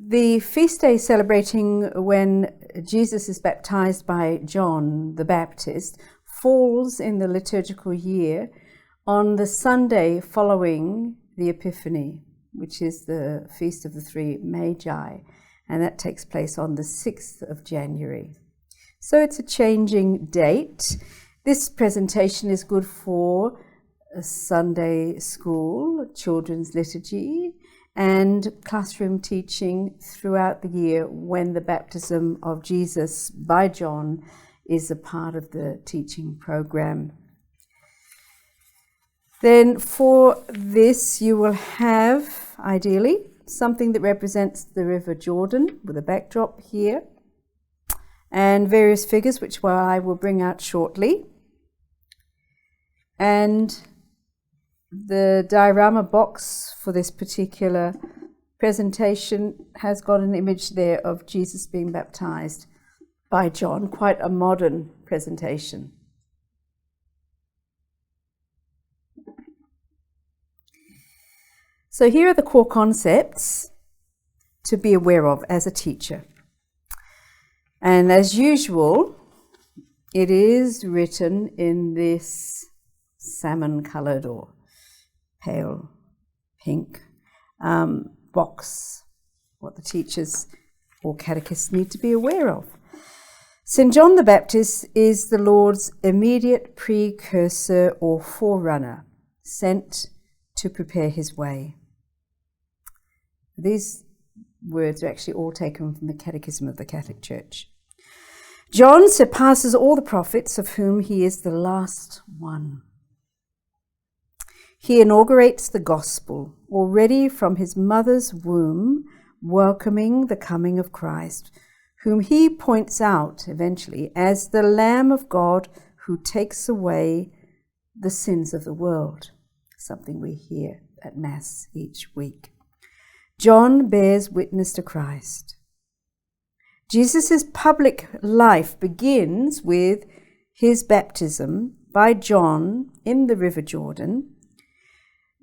the feast day celebrating when Jesus is baptized by John the Baptist falls in the liturgical year on the Sunday following the Epiphany, which is the Feast of the Three Magi, and that takes place on the 6th of January. So it's a changing date. This presentation is good for a Sunday school, children's liturgy, and classroom teaching throughout the year when the baptism of Jesus by John is a part of the teaching program. Then for this you will have, ideally, something that represents the River Jordan with a backdrop here, and various figures which I will bring out shortly. And the diorama box for this particular presentation has got an image there of Jesus being baptized by John, quite a modern presentation. So here are the core concepts to be aware of as a teacher. And as usual, it is written in this salmon-coloured or pale pink box, what the teachers or catechists need to be aware of. St. John the Baptist is the Lord's immediate precursor or forerunner, sent to prepare his way. These words are actually all taken from the Catechism of the Catholic Church. John surpasses all the prophets, of whom he is the last one. He inaugurates the gospel, already from his mother's womb, welcoming the coming of Christ, whom he points out eventually as the Lamb of God who takes away the sins of the world, something we hear at Mass each week. John bears witness to Christ. Jesus' public life begins with his baptism by John in the River Jordan.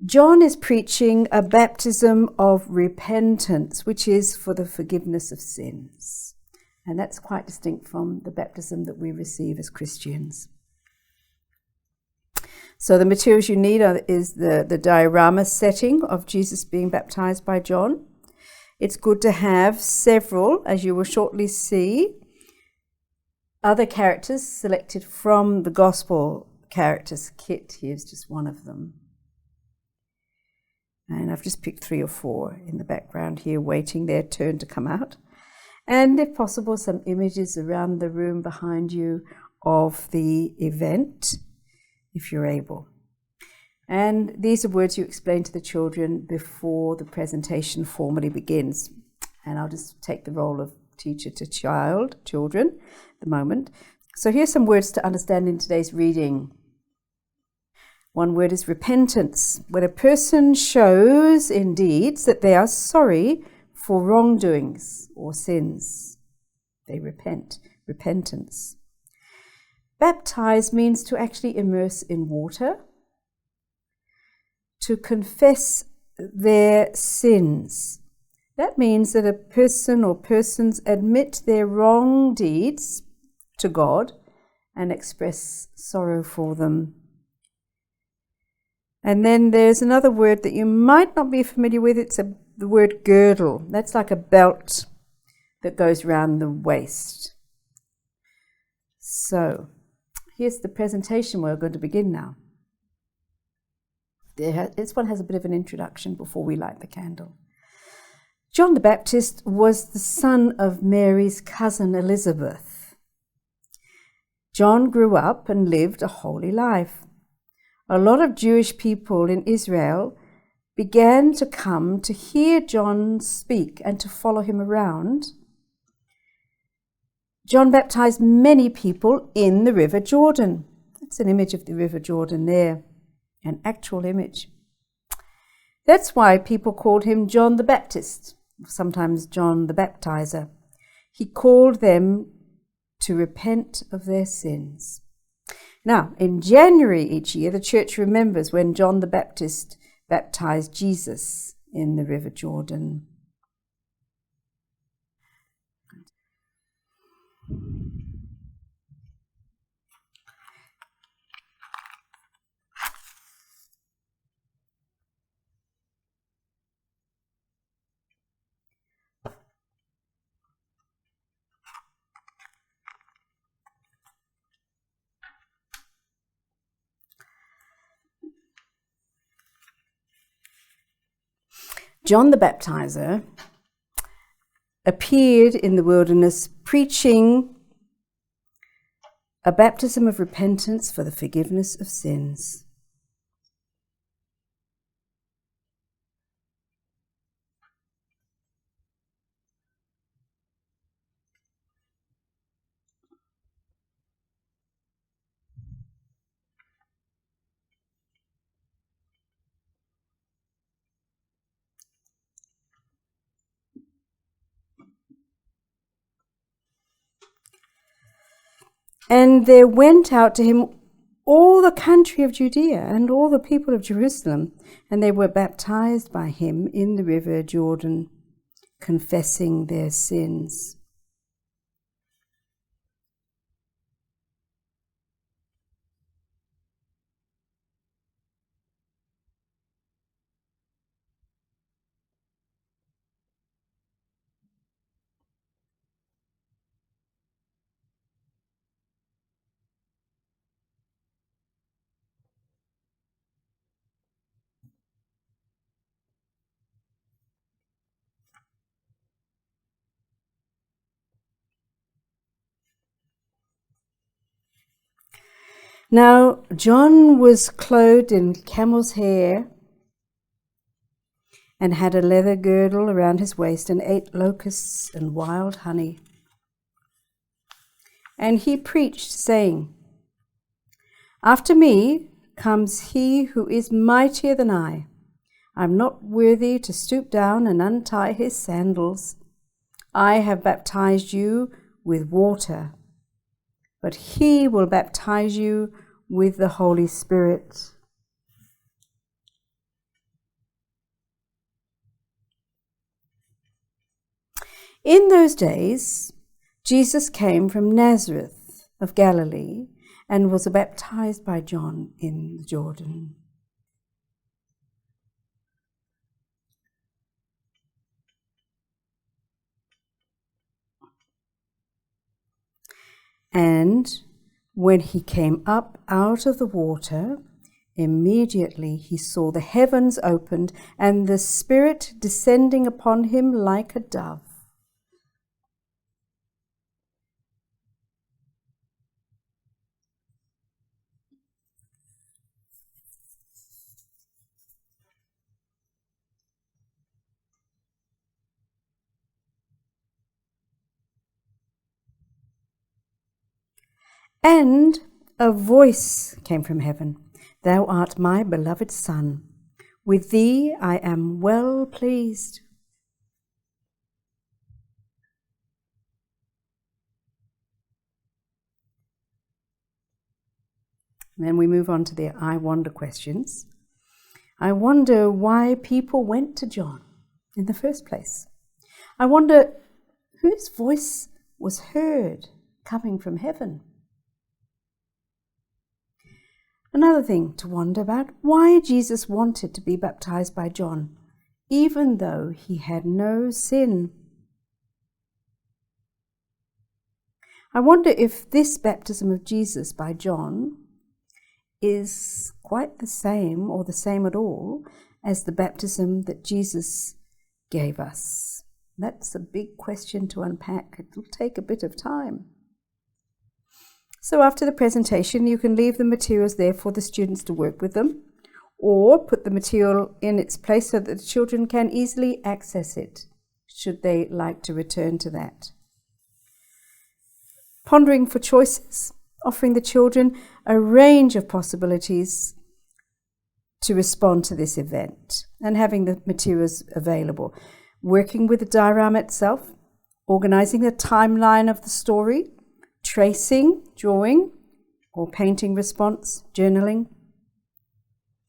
John is preaching a baptism of repentance, which is for the forgiveness of sins. And that's quite distinct from the baptism that we receive as Christians. So the materials you need is the diorama setting of Jesus being baptized by John. It's good to have several, as you will shortly see, other characters selected from the Gospel characters kit. Here's just one of them. And I've just picked 3 or 4 in the background here, waiting their turn to come out. And if possible, some images around the room behind you of the event, if you're able. And these are words you explain to the children before the presentation formally begins. And I'll just take the role of teacher to children at the moment. So here's some words to understand in today's reading. One word is repentance. When a person shows in deeds that they are sorry for wrongdoings or sins, they repent. Repentance. Baptize means to actually immerse in water, to confess their sins. That means that a person or persons admit their wrong deeds to God and express sorrow for them. And then there's another word that you might not be familiar with. It's the word girdle. That's like a belt that goes around the waist. So here's the presentation we're going to begin now. This one has a bit of an introduction before we light the candle. John the Baptist was the son of Mary's cousin Elizabeth. John grew up and lived a holy life. A lot of Jewish people in Israel began to come to hear John speak and to follow him around. John baptized many people in the River Jordan. That's an image of the River Jordan there, an actual image. That's why people called him John the Baptist, sometimes John the Baptizer. He called them to repent of their sins. Now, in January each year, the church remembers when John the Baptist baptized Jesus in the River Jordan. John the Baptizer appeared in the wilderness preaching a baptism of repentance for the forgiveness of sins. And there went out to him all the country of Judea and all the people of Jerusalem, and they were baptized by him in the river Jordan, confessing their sins. Now, John was clothed in camel's hair and had a leather girdle around his waist and ate locusts and wild honey. And he preached, saying, "After me comes he who is mightier than I. I'm not worthy to stoop down and untie his sandals. I have baptized you with water, but he will baptize you with the Holy Spirit." In those days, Jesus came from Nazareth of Galilee and was baptized by John in the Jordan. And when he came up out of the water, immediately he saw the heavens opened and the Spirit descending upon him like a dove. And a voice came from heaven, "Thou art my beloved Son. With thee I am well pleased." And then we move on to the I wonder questions. I wonder why people went to John in the first place. I wonder whose voice was heard coming from heaven. Another thing to wonder about, why Jesus wanted to be baptized by John, even though he had no sin. I wonder if this baptism of Jesus by John is quite the same or the same at all as the baptism that Jesus gave us. That's a big question to unpack. It will take a bit of time. So after the presentation, you can leave the materials there for the students to work with them, or put the material in its place so that the children can easily access it, should they like to return to that. Pondering for choices, offering the children a range of possibilities to respond to this event, and having the materials available. Working with the diorama itself, organizing the timeline of the story, tracing, drawing, or painting response, journaling.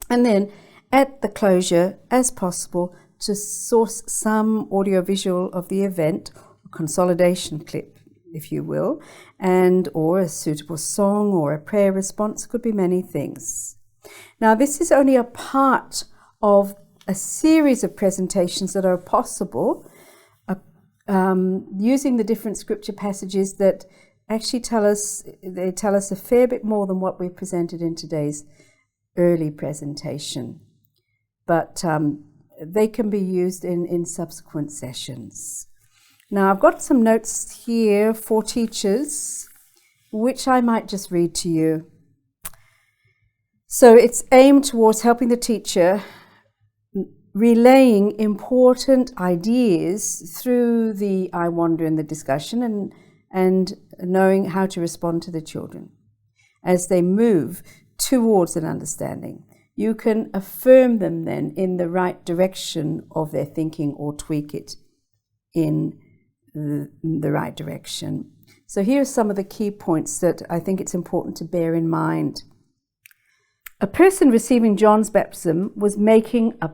And then at the closure, as possible, to source some audiovisual of the event, a consolidation clip, if you will, and or a suitable song or a prayer response. Could be many things. Now, this is only a part of a series of presentations that are possible, using the different scripture passages that actually tell us a fair bit more than what we presented in today's early presentation. But they can be used in subsequent sessions. Now, I've got some notes here for teachers, which I might just read to you. So it's aimed towards helping the teacher relaying important ideas through the I wonder in the discussion and knowing how to respond to the children as they move towards an understanding. You can affirm them then in the right direction of their thinking or tweak it in the right direction. So here are some of the key points that I think it's important to bear in mind. A person receiving John's baptism was making a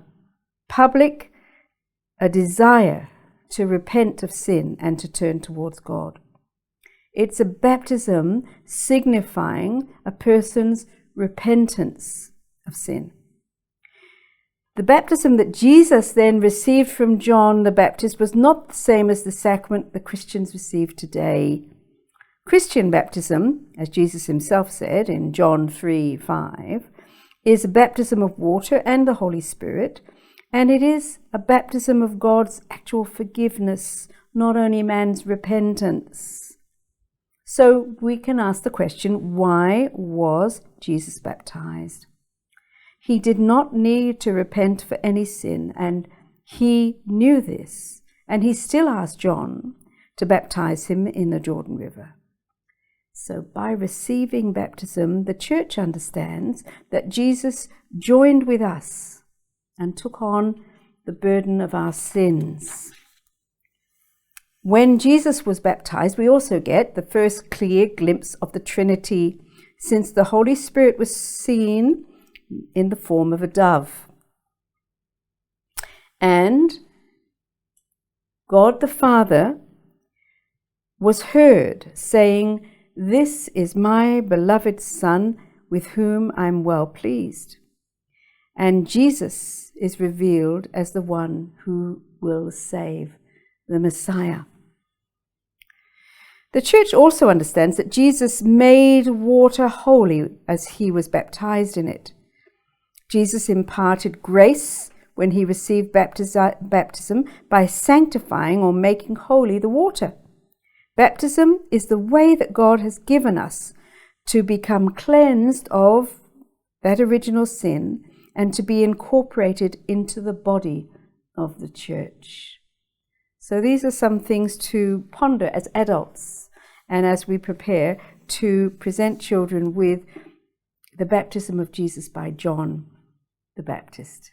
desire to repent of sin and to turn towards God. It's a baptism signifying a person's repentance of sin. The baptism that Jesus then received from John the Baptist was not the same as the sacrament the Christians receive today. Christian baptism, as Jesus himself said in John 3:5, is a baptism of water and the Holy Spirit, and it is a baptism of God's actual forgiveness, not only man's repentance. So we can ask the question, why was Jesus baptized? He did not need to repent for any sin, and he knew this, and he still asked John to baptize him in the Jordan River. So by receiving baptism, the church understands that Jesus joined with us and took on the burden of our sins. When Jesus was baptized, we also get the first clear glimpse of the Trinity, since the Holy Spirit was seen in the form of a dove. And God the Father was heard saying, "This is my beloved Son, with whom I am well pleased." And Jesus is revealed as the one who will save, the Messiah. The church also understands that Jesus made water holy as he was baptized in it. Jesus imparted grace when he received baptism by sanctifying or making holy the water. Baptism is the way that God has given us to become cleansed of that original sin and to be incorporated into the body of the church. So these are some things to ponder as adults and as we prepare to present children with the baptism of Jesus by John the Baptist.